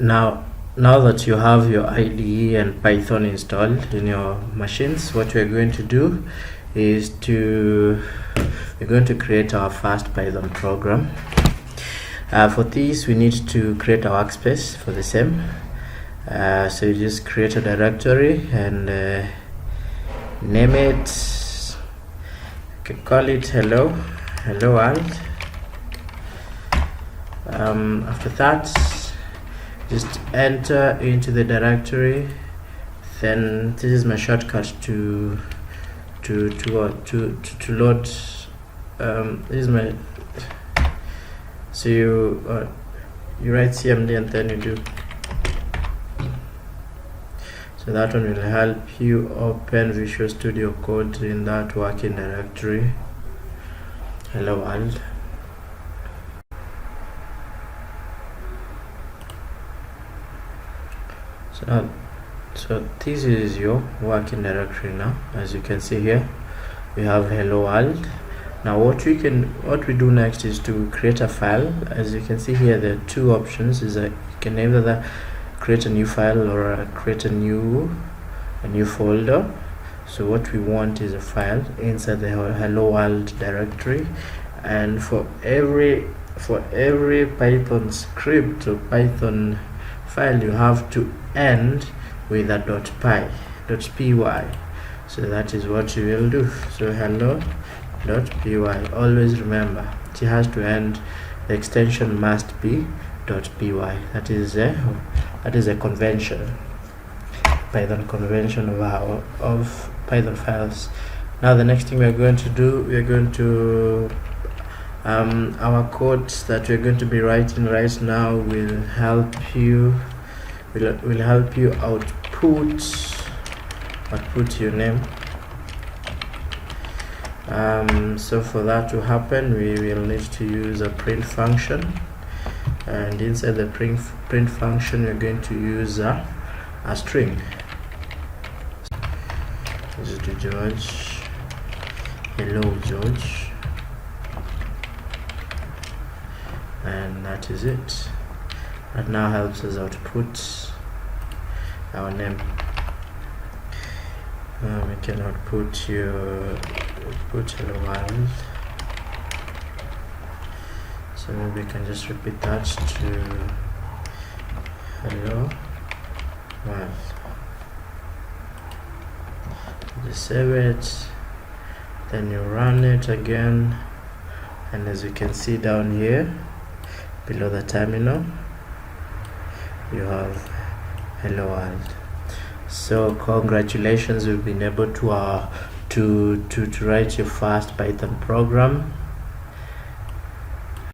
Now that you have your IDE and Python installed in your machines, what we're going to do is we're going to create our first Python program. For this, we need to create a workspace for the same. So you just create a directory and name it. You can call it hello world. After that, just enter into the directory. Then this is my shortcut to load. This is my, so you write cmd and then you do. So that one will help you open Visual Studio Code in that working directory. Hello world. So this is your working directory now. As you can see here, we have hello world. Now what we do next is to create a file. As you can see here, there are two options. You can either create a new file or create a new folder. So what we want is a file inside the hello world directory, and for every Python script or Python file, you have to end with a .py. So that is what you will do. So hello.py. Always remember, it has to end. The extension must be .py. That is a convention, Python convention of Python files. Now the next thing we are going to do, we are going to our code that we're going to be writing right now will help you output your name. So for that to happen, we will need to use a print function, and inside the print function we're going to use a string. This is to George. Hello George. And that is it. That now helps us output our name. We can output hello world. So maybe we can just repeat that to hello world. Just save it, then you run it again, and as you can see down here below the terminal, you have hello world. So congratulations, you've been able to write your first Python program.